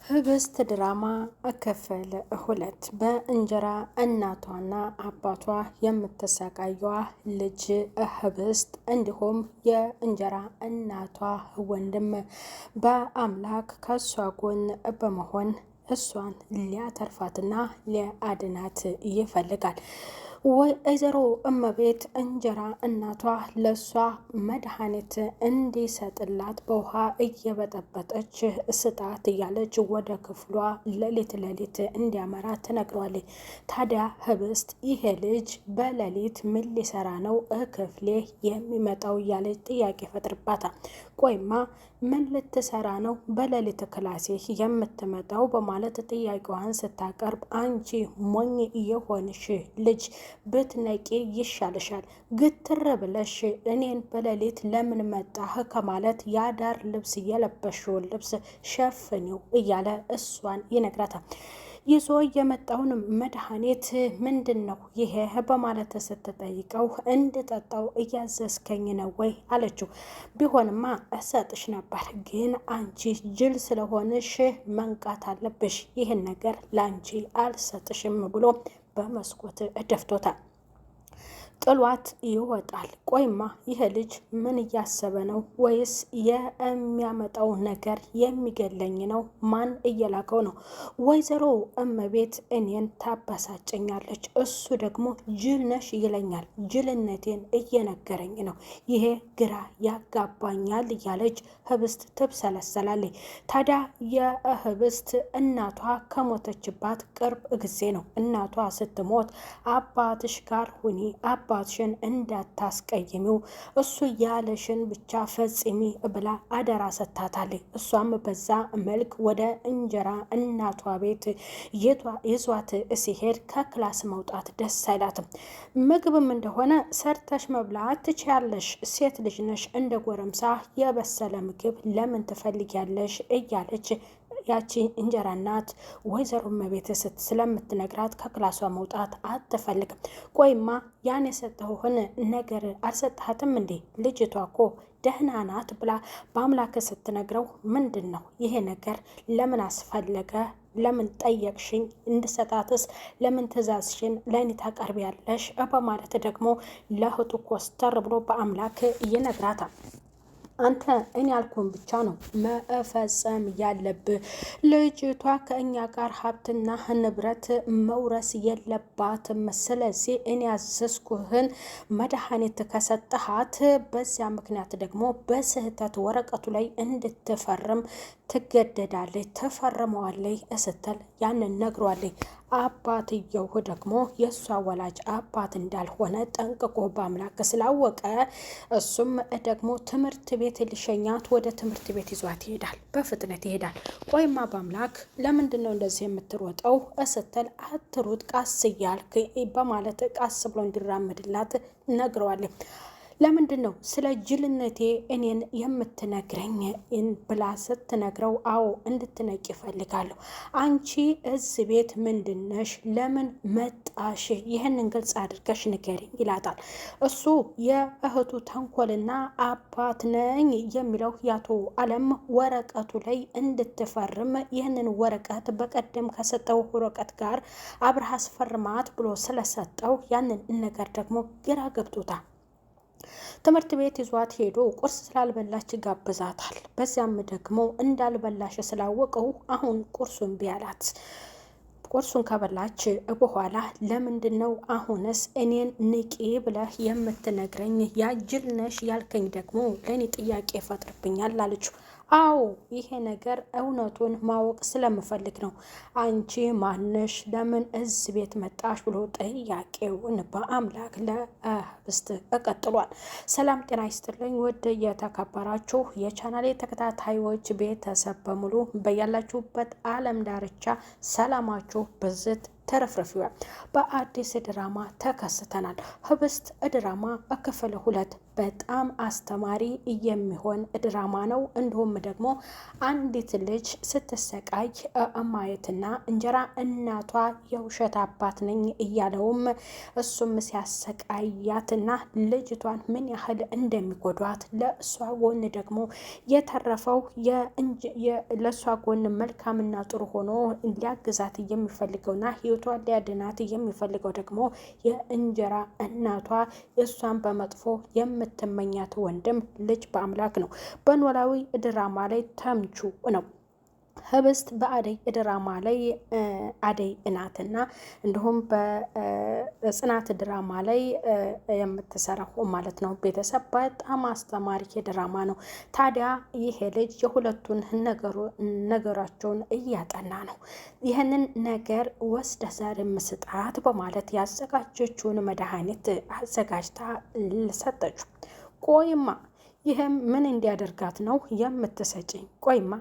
ህብስት ድራማ ክፍል 2 በእንጀራ እናቷና አባቷ የምትሰቃየዋ ልጅ ህብስት እንዲሁም የእንጀራ እናቷ ወንድም በአምላክ ከሷ ጎን በመሆን እሷን ሊያተርፋትና ሊያድናት ይፈልጋል። ወይዘሮ እመቤት እንጀራ እናቷ ለሷ መድኃኒት እንዲሰጥላት በውሃ እየበጠበጠች ስጣት እያለች ወደ ክፍሏ ሌሊት እንዲያመራ ትነግረዋለች። ታዲያ ህብስት ይሄ ልጅ በሌሊት ምን ሊሰራ ነው ክፍሌ የሚመጣው እያለች ጥያቄ ፈጥርባታል። ቆይማ ምን ልትሰራ ነው በሌሊት ክላሴ የምትመጣው በማለት ጥያቄዋን ስታቀርብ አንቺ ሞኝ የሆንሽ ልጅ ብትነቂ ይሻልሻል፣ ግትር ብለሽ እኔን በሌሊት ለምን መጣህ ከማለት የአዳር ልብስ የለበሽውን ልብስ ሸፍኒው እያለ እሷን ይነግራታል። ይዞ የመጣውን መድኃኒት ምንድን ነው ይሄ በማለት ስትጠይቀው እንድጠጣው እያዘዝከኝ ነው ወይ አለችው። ቢሆንማ እሰጥሽ ነበር፣ ግን አንቺ ጅል ስለሆንሽ መንቃት አለብሽ፣ ይህን ነገር ለአንቺ አልሰጥሽም ብሎ በመስኮት ደፍቶታል። ጥሏት ይወጣል። ቆይማ ይሄ ልጅ ምን እያሰበ ነው? ወይስ የሚያመጣው ነገር የሚገለኝ ነው? ማን እየላከው ነው? ወይዘሮ እመቤት እኔን ታበሳጨኛለች፣ እሱ ደግሞ ጅል ነሽ ይለኛል፣ ጅልነቴን እየነገረኝ ነው፣ ይሄ ግራ ያጋባኛል እያለች ህብስት ትብሰለሰላለች። ታዲያ የህብስት እናቷ ከሞተችባት ቅርብ ጊዜ ነው። እናቷ ስትሞት አባትሽ ጋር ሁኒ፣ አባትሽን እንዳታስቀይሚው፣ እሱ ያለሽን ብቻ ፈጽሚ ብላ አደራ ሰጥታታለች። እሷም በዛ መልክ ወደ እንጀራ እናቷ ቤት ይዟት ሲሄድ ከክላስ መውጣት ደስ አይላትም። ምግብም እንደሆነ ሰርተሽ መብላት ትችያለሽ፣ ሴት ልጅ ነሽ፣ እንደ ጎረምሳ የበሰለ ምግብ ለምን ትፈልጊያለሽ እያለች ያቺ እንጀራ እናት ወይዘሮ እመቤት ስለምትነግራት ከክላሷ መውጣት አትፈልግም። ቆይማ ያን የሰጠሁህን ነገር አልሰጠሃትም እንዴ? ልጅቷ እኮ ደህና ናት ብላ በአምላክ ስትነግረው ምንድን ነው ይሄ ነገር? ለምን አስፈለገ? ለምን ጠየቅሽኝ? እንድሰጣትስ ለምን ትእዛዝሽን ለእኔ ታቀርቢያለሽ? በማለት ደግሞ ለእህቱ ኮስተር ብሎ በአምላክ ይነግራታል። አንተ እኔ ያልኩህን ብቻ ነው መፈጸም ያለብህ። ልጅቷ ከእኛ ጋር ሀብትና ንብረት መውረስ የለባትም። ስለዚህ እኔ ያዘዝኩህን መድኃኒት ከሰጠሃት በዚያ ምክንያት ደግሞ በስህተት ወረቀቱ ላይ እንድትፈርም ትገደዳለች፣ ትፈርመዋለች ስትል ያንን ነግሯለች። አባትየው ደግሞ የእሷ ወላጅ አባት እንዳልሆነ ጠንቅቆ በአምላክ ስላወቀ እሱም ደግሞ ትምህርት ቤት ሊሸኛት ወደ ትምህርት ቤት ይዟት ይሄዳል። በፍጥነት ይሄዳል። ቆይማ በአምላክ ለምንድን ነው እንደዚህ የምትሮጠው ስትል አትሩጥ ቃስ እያልክ በማለት ቃስ ብሎ እንዲራመድላት ነግረዋለች። ለምንድን ነው ስለ ጅልነቴ እኔን የምትነግረኝ ብላ ስትነግረው፣ አዎ እንድትነቂ ይፈልጋለሁ። አንቺ እዚህ ቤት ምንድነሽ? ለምን መጣሽ? ይህንን ግልጽ አድርገሽ ንገሪኝ ይላታል። እሱ የእህቱ ተንኮልና አባት ነኝ የሚለው ያቶ አለም ወረቀቱ ላይ እንድትፈርም ይህንን ወረቀት በቀደም ከሰጠው ወረቀት ጋር አብረህ አስፈርማት ብሎ ስለሰጠው ያንን ነገር ደግሞ ግራ ገብቶታል። ትምህርት ቤት ይዟት ሄዶ ቁርስ ስላልበላች ጋብዛታል። በዚያም ደግሞ እንዳልበላሽ ስላወቀው አሁን ቁርሱን ቢያላት ቁርሱን ከበላች በኋላ ለምንድን ነው አሁንስ እኔን ንቂ ብለህ የምትነግረኝ? ያጅል ነሽ ያልከኝ ደግሞ ለእኔ ጥያቄ ይፈጥርብኛል አለችው። አዎ ይሄ ነገር እውነቱን ማወቅ ስለምፈልግ ነው። አንቺ ማነሽ? ለምን እዚህ ቤት መጣሽ? ብሎ ጥያቄውን በአምላክ ለህብስት ቀጥሏል። ሰላም ጤና ይስጥልኝ ውድ የተከበራችሁ የቻናሌ ተከታታዮች ቤተሰብ በሙሉ በያላችሁበት ዓለም ዳርቻ ሰላማችሁ ብዝት ተረፍርፊዋል። በአዲስ ድራማ ተከስተናል። ህብስት ድራማ ክፍል 2 በጣም አስተማሪ የሚሆን ድራማ ነው። እንዲሁም ደግሞ አንዲት ልጅ ስትሰቃይ ማየትና እንጀራ እናቷ የውሸት አባት ነኝ እያለውም እሱም ሲያሰቃያትና ልጅቷን ምን ያህል እንደሚጎዷት ለእሷ ጎን ደግሞ የተረፈው ለእሷ ጎን መልካምና ጥሩ ሆኖ ሊያግዛት የሚፈልገውና ህይወቷን ሊያድናት የሚፈልገው ደግሞ የእንጀራ እናቷ እሷን በመጥፎ የምትመኛት ወንድም ልጅ በአምላክ ነው። በኖላዊ ድራማ ላይ ተምቹ ነው። ህብስት በአደይ ድራማ ላይ አደይ እናትና እንዲሁም በጽናት ድራማ ላይ የምትሰራው ማለት ነው። ቤተሰብ በጣም አስተማሪ ድራማ ነው። ታዲያ ይሄ ልጅ የሁለቱን ነገራቸውን እያጠና ነው። ይህንን ነገር ወስደ ዛሬ ምስጣት በማለት ያዘጋጀችውን መድኃኒት አዘጋጅታ ሰጠችው። ቆይማ ይህም ምን እንዲያደርጋት ነው የምትሰጭኝ? ቆይማ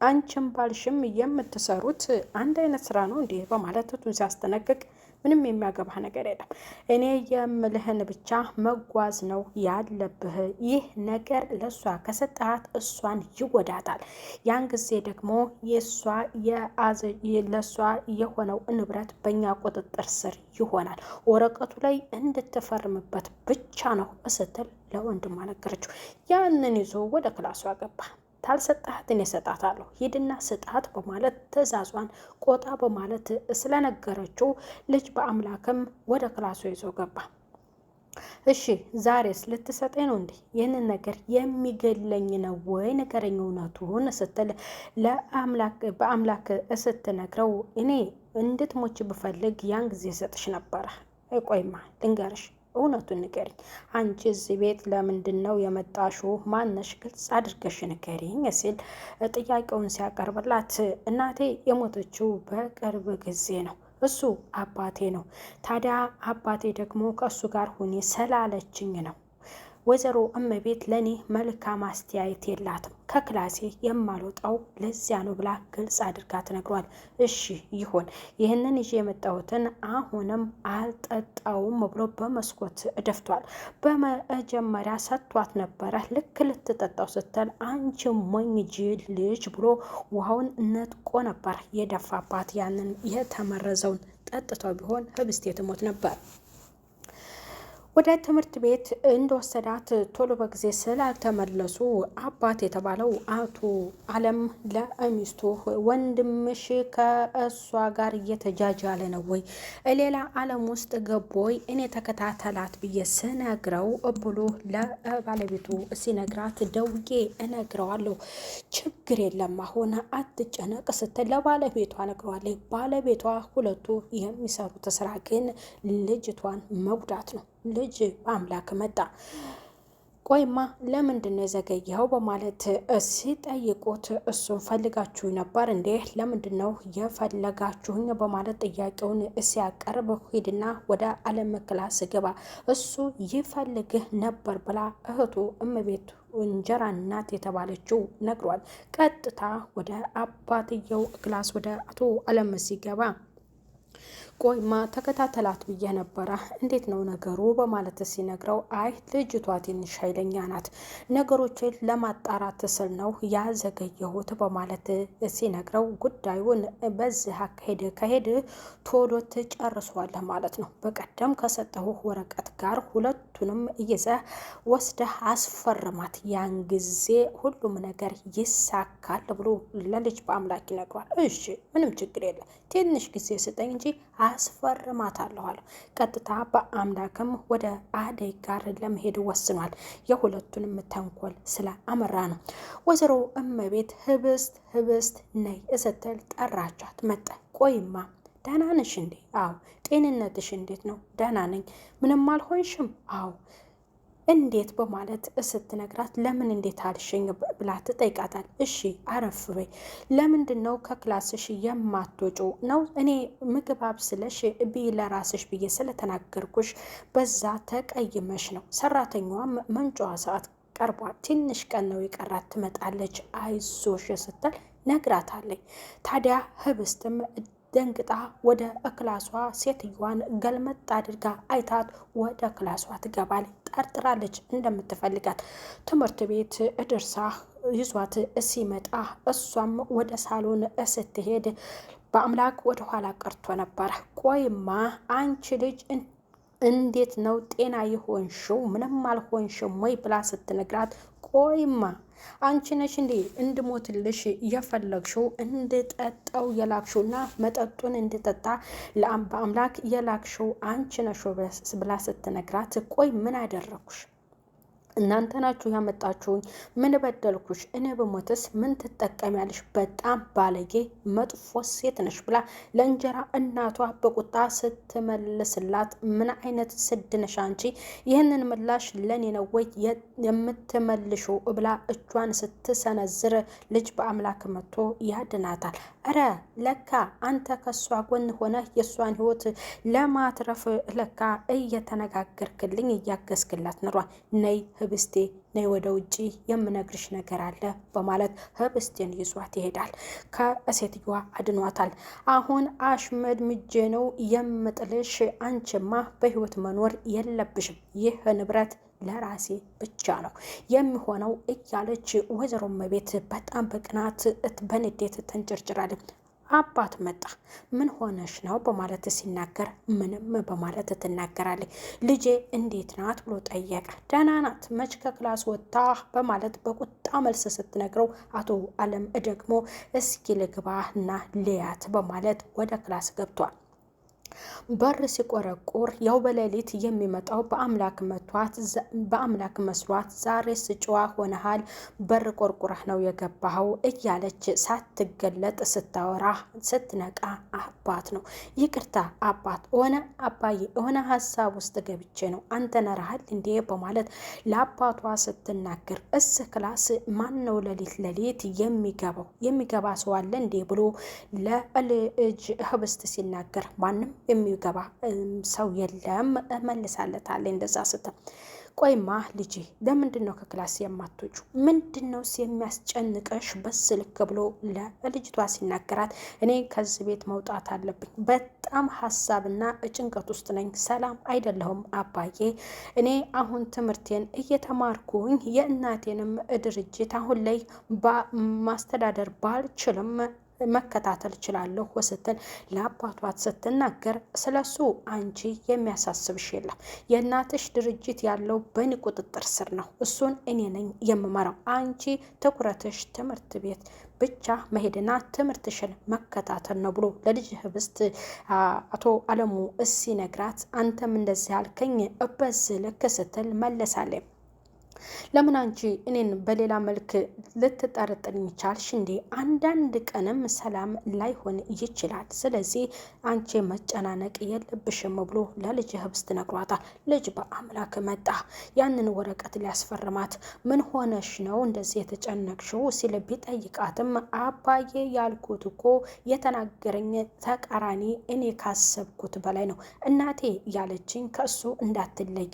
አንቺም ባልሽም የምትሰሩት አንድ አይነት ስራ ነው እንዲህ በማለት እቱን ሲያስጠነቅቅ ምንም የሚያገባህ ነገር የለም። እኔ የምልህን ብቻ መጓዝ ነው ያለብህ። ይህ ነገር ለእሷ ከሰጣት እሷን ይጎዳታል። ያን ጊዜ ደግሞ ለእሷ የሆነው ንብረት በእኛ ቁጥጥር ስር ይሆናል። ወረቀቱ ላይ እንድትፈርምበት ብቻ ነው ስትል ለወንድሟ ነገረችው። ያንን ይዞ ወደ ክላሷ ገባ። ታልሰጣት እኔ እሰጣታለሁ፣ ሂድና ስጣት በማለት ትዕዛዟን ቆጣ በማለት ስለነገረችው ልጅ በአምላክም ወደ ክላሱ ይዞ ገባ። እሺ ዛሬስ ልትሰጠኝ ነው እንዴ? ይህንን ነገር የሚገለኝ ነው ወይ? ንገረኝ እውነቱን ስትል በአምላክ ስትነግረው እኔ እንድትሞች ብፈልግ ያን ጊዜ ሰጥሽ ነበረ። ቆይማ ልንገርሽ፣ እውነቱን ንገሪኝ። አንቺ እዚህ ቤት ለምንድን ነው የመጣሽው? ማነሽ? ግልጽ አድርገሽ ንገሪኝ ሲል ጥያቄውን ሲያቀርብላት እናቴ የሞተችው በቅርብ ጊዜ ነው። እሱ አባቴ ነው። ታዲያ አባቴ ደግሞ ከእሱ ጋር ሁኔ ስላለችኝ ነው። ወይዘሮ እመቤት ለእኔ መልካም አስተያየት የላትም። ከክላሴ የማልወጣው ለዚያ ነው ብላ ግልጽ አድርጋ ትነግሯል። እሺ ይሁን፣ ይህንን ይዤ የመጣሁትን አሁንም አልጠጣውም ብሎ በመስኮት ደፍቷል። በመጀመሪያ ሰጥቷት ነበረ። ልክ ልትጠጣው ስትል አንቺ ሞኝ ጅል ልጅ ብሎ ውሃውን ነጥቆ ነበር የደፋባት። ያንን የተመረዘውን ጠጥተው ቢሆን ህብስቴ ትሞት ነበር። ወደ ትምህርት ቤት እንደወሰዳት ቶሎ በጊዜ ስላልተመለሱ አባት የተባለው አቶ አለም ለሚስቱ ወንድምሽ ከእሷ ጋር እየተጃጃለ ነው ወይ? ሌላ አለም ውስጥ ገቦይ እኔ ተከታተላት ብዬ ስነግረው ብሎ ለባለቤቱ ሲነግራት ደውዬ እነግረዋለሁ። ችግር የለም አሁን አትጨነቅ ስትል ለባለቤቷ ነግረዋለች። ባለቤቷ ሁለቱ የሚሰሩት ስራ ግን ልጅቷን መጉዳት ነው። ልጅ በአምላክ መጣ። ቆይማ ለምንድን ነው የዘገየኸው? በማለት ሲጠይቁት እሱን ፈልጋችሁ ነበር እንዴ? ለምንድን ነው የፈለጋችሁኝ? በማለት ጥያቄውን ሲያቀርብ ሂድና ወደ አለም ክላስ ግባ፣ እሱ ይፈልግህ ነበር ብላ እህቱ እመቤት እንጀራ እናት የተባለችው ነግሯል። ቀጥታ ወደ አባትየው ክላስ ወደ አቶ አለም ሲገባ ቆይማ ተከታተላት ብዬ ነበረ፣ እንዴት ነው ነገሩ? በማለት ሲነግረው አይ ልጅቷ ትንሽ ኃይለኛ ናት፣ ነገሮችን ለማጣራት ስል ነው ያዘገየሁት በማለት ሲነግረው ጉዳዩን በዚህ አካሄድ ከሄድ ቶሎ ትጨርሷለህ ማለት ነው። በቀደም ከሰጠሁህ ወረቀት ጋር ሁለቱንም ይዘህ ወስደህ አስፈርማት፣ ያን ጊዜ ሁሉም ነገር ይሳካል ብሎ ለልጅ በአምላክ ይነግሯል። እሺ ምንም ችግር የለም፣ ትንሽ ጊዜ ስጠኝ እንጂ አስፈርማታለሁ አለ። ቀጥታ በአምላክም ወደ አደይ ጋር ለመሄድ ወስኗል። የሁለቱንም ተንኮል ስለ አመራ ነው። ወይዘሮ እመቤት ህብስት ነይ ስትል ጠራቻት። መጣ። ቆይማ ደህና ነሽ እንዴ? አዎ። ጤንነትሽ እንዴት ነው? ደህና ነኝ። ምንም አልሆንሽም? አዎ። እንዴት በማለት ስትነግራት ለምን እንዴት አልሽኝ ብላ ትጠይቃታል። እሺ አረፍ በይ። ለምንድን ነው ከክላስሽ የማትወጪ ነው? እኔ ምግብ አብስለሽ ብይ ለራስሽ ብዬ ስለተናገርኩሽ በዛ ተቀይመሽ ነው። ሰራተኛዋም መንጫዋ ሰዓት ቀርቧል፣ ትንሽ ቀን ነው የቀራት ትመጣለች፣ አይዞሽ ስትል ነግራታለች። ታዲያ ህብስትም ደንግጣ ወደ ክላሷ ሴትዮዋን ገልመጥ አድርጋ አይታት ወደ ክላሷ ትገባለች። ጠርጥራለች እንደምትፈልጋት። ትምህርት ቤት እድርሳ ይዟት ሲመጣ እሷም ወደ ሳሎን ስትሄድ በአምላክ ወደ ኋላ ቀርቶ ነበረ። ቆይማ አንቺ ልጅ እንዴት ነው ጤና የሆንሽው? ምንም አልሆንሽም ወይ ብላ ስትነግራት ቆይማ አንቺ ነሽ እንዴ እንድሞትልሽ የፈለግሽው? እንድጠጣው የላክሽውና መጠጡን እንድጠጣ በአምላክ የላክሽው አንቺ ነሽ ብላ ስትነግራት ቆይ ምን አደረኩሽ? እናንተ ናችሁ ያመጣችሁኝ። ምን በደልኩሽ? እኔ በሞትስ ምን ትጠቀሚያለሽ? በጣም ባለጌ መጥፎ ሴት ነሽ ብላ ለእንጀራ እናቷ በቁጣ ስትመልስላት ምን አይነት ስድ ነሽ አንቺ? ይህንን ምላሽ ለኔ ነው ወይ የምትመልሽው? ብላ እጇን ስትሰነዝር ልጅ በአምላክ መጥቶ ያድናታል። እረ ለካ አንተ ከሷ ጎን ሆነ የሷን ህይወት ለማትረፍ ለካ እየተነጋገርክልኝ እያገዝክላት ኖሯል። ነይ ህብስቴ ነይ ወደ ውጪ የምነግርሽ ነገር አለ በማለት ህብስቴን ይዟት ይሄዳል። ከሴትዮዋ አድኗታል። አሁን አሽመድ ምጄ ነው የምጥልሽ፣ አንቺማ በህይወት መኖር የለብሽም፣ ይህ ንብረት ለራሴ ብቻ ነው የሚሆነው እያለች ወይዘሮ እመቤት በጣም በቅናት በንዴት ተንጨርጭራለች። አባት መጣ። ምን ሆነሽ ነው በማለት ሲናገር ምንም በማለት ትናገራለች። ልጄ እንዴት ናት ብሎ ጠየቀ። ደህና ናት፣ መች ከክላስ ወጣ በማለት በቁጣ መልስ ስትነግረው አቶ አለም ደግሞ እስኪ ልግባና ልያት በማለት ወደ ክላስ ገብቷል። በር ሲቆረቁር ያው በሌሊት የሚመጣው በአምላክ መስሏት ዛሬ ስጭዋ ሆነሃል፣ በር ቆርቁረህ ነው የገባኸው እያለች ሳትገለጥ ስታወራ ስትነቃ አባት ነው። ይቅርታ አባት ሆነ አባዬ ሆነ ሀሳብ ውስጥ ገብቼ ነው አንተ ነራሃል እንዴ በማለት ለአባቷ ስትናገር እስ ክላስ ማን ነው ሌሊት የሚገባ ሰው አለ እንዴ ብሎ ለልጅ ህብስት ሲናገር ማንም የሚገባ ሰው የለም መልሳለታለች። እንደዛ ስትል ቆይማ ልጄ ለምንድን ነው ከክላስ የማትወጩ? ምንድን ነው የሚያስጨንቀሽ በስልክ ብሎ ለልጅቷ ሲናገራት እኔ ከዚህ ቤት መውጣት አለብኝ፣ በጣም ሀሳብና ጭንቀት ውስጥ ነኝ፣ ሰላም አይደለሁም አባዬ። እኔ አሁን ትምህርቴን እየተማርኩኝ የእናቴንም ድርጅት አሁን ላይ ማስተዳደር ባልችልም መከታተል እችላለሁ ስትል ለአባቷ ስትናገር ስለሱ አንቺ የሚያሳስብሽ የለም፣ የእናትሽ ድርጅት ያለው በእኔ ቁጥጥር ስር ነው፣ እሱን እኔ ነኝ የምመራው። አንቺ ትኩረትሽ ትምህርት ቤት ብቻ መሄድና ትምህርትሽን መከታተል ነው ብሎ ለልጅ ህብስት አቶ አለሙ ሲነግራት አንተም እንደዚህ አልከኝ በዚህ ልክ ስትል መለሳለች። ለምን አንቺ እኔን በሌላ መልክ ልትጠረጥርኝ ቻልሽ እንዴ? አንዳንድ ቀንም ሰላም ላይሆን ይችላል። ስለዚህ አንቺ መጨናነቅ የለብሽም ብሎ ለልጅ ህብስት ነግሯታል። ልጅ በአምላክ መጣ። ያንን ወረቀት ሊያስፈርማት ምን ሆነሽ ነው እንደዚህ የተጨነቅሽው ሲል ቢጠይቃትም አባዬ ያልኩት እኮ የተናገረኝ ተቃራኒ እኔ ካሰብኩት በላይ ነው። እናቴ ያለችኝ ከእሱ እንዳትለይ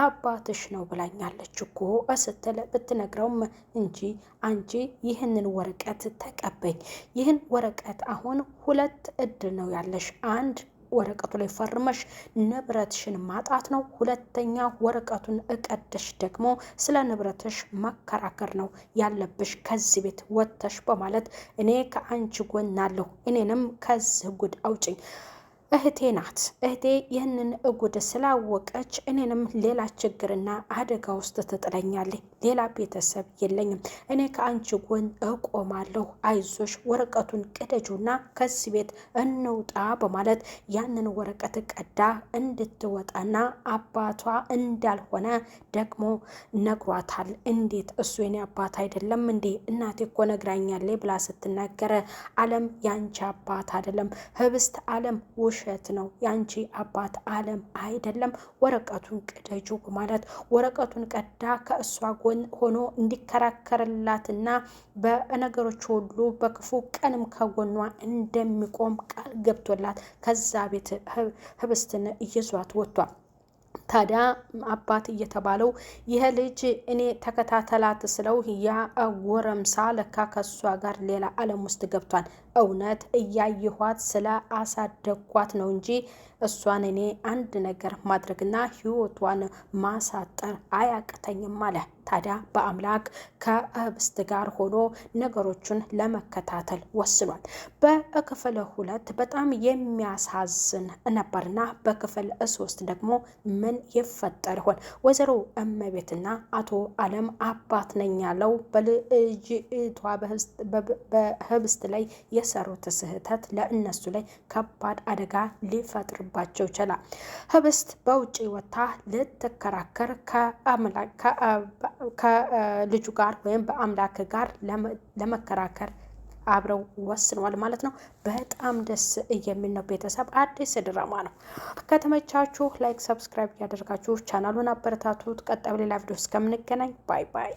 አባትሽ ነው ብላኛለች እኮ ስትል ብትነግረውም እንጂ አንቺ ይህንን ወረቀት ተቀበኝ፣ ይህን ወረቀት አሁን ሁለት እድል ነው ያለሽ። አንድ ወረቀቱ ላይ ፈርመሽ ንብረትሽን ማጣት ነው፣ ሁለተኛ ወረቀቱን እቀደሽ ደግሞ ስለ ንብረትሽ መከራከር ነው ያለብሽ፣ ከዚህ ቤት ወጥተሽ በማለት እኔ ከአንቺ ጎን አለሁ፣ እኔንም ከዚህ ጉድ አውጭኝ። እህቴ ናት። እህቴ ይህንን እጉድ ስላወቀች እኔንም ሌላ ችግርና አደጋ ውስጥ ትጥለኛለች። ሌላ ቤተሰብ የለኝም። እኔ ከአንቺ ጎን እቆማለሁ። አይዞሽ፣ ወረቀቱን ቅደጁና ከዚህ ቤት እንውጣ በማለት ያንን ወረቀት ቀዳ እንድትወጣና አባቷ እንዳልሆነ ደግሞ ነግሯታል። እንዴት እሱ የኔ አባት አይደለም እንዴ? እናቴ እኮ ነግራኛለች ብላ ስትናገረ አለም ያንቺ አባት አይደለም፣ ህብስት አለም ውሸት ነው፣ ያንቺ አባት አለም አይደለም፣ ወረቀቱን ቅደጁ በማለት ወረቀቱን ቀዳ ከእሷ ጎን ሆኖ እንዲከራከርላትና በነገሮች ሁሉ በክፉ ቀንም ከጎኗ እንደሚቆም ቃል ገብቶላት ከዛ ቤት ህብስትን ይዟት ወጥቷል። ታዲያ አባት እየተባለው ይሄ ልጅ እኔ ተከታተላት ስለው ያ ጎረምሳ ለካ ከሷ ጋር ሌላ ዓለም ውስጥ ገብቷል። እውነት እያየኋት ስለ አሳደግኳት ነው እንጂ እሷን እኔ አንድ ነገር ማድረግና ህይወቷን ማሳጠር አያቅተኝም አለ። ታዲያ በአምላክ ከህብስት ጋር ሆኖ ነገሮችን ለመከታተል ወስኗል። በክፍል 2 በጣም የሚያሳዝን ነበርና በክፍል 3 ደግሞ ምን ይፈጠር ይሆን? ወይዘሮ እመቤትና አቶ አለም አባት ነኝ ያለው በልጅቷ በህብስት ላይ የሰሩት ስህተት ለእነሱ ላይ ከባድ አደጋ ሊፈጥርባቸው ይችላል። ህብስት በውጭ ወጥታ ልትከራከር ከልጁ ጋር ወይም በአምላክ ጋር ለመከራከር አብረው ወስነዋል ማለት ነው። በጣም ደስ የሚል ነው። ቤተሰብ አዲስ ድራማ ነው። ከተመቻችሁ ላይክ፣ ሰብስክራይብ ያደርጋችሁ ቻናሉን አበረታቱት። ቀጣይ ሌላ ቪዲዮ እስከምንገናኝ ባይ ባይ።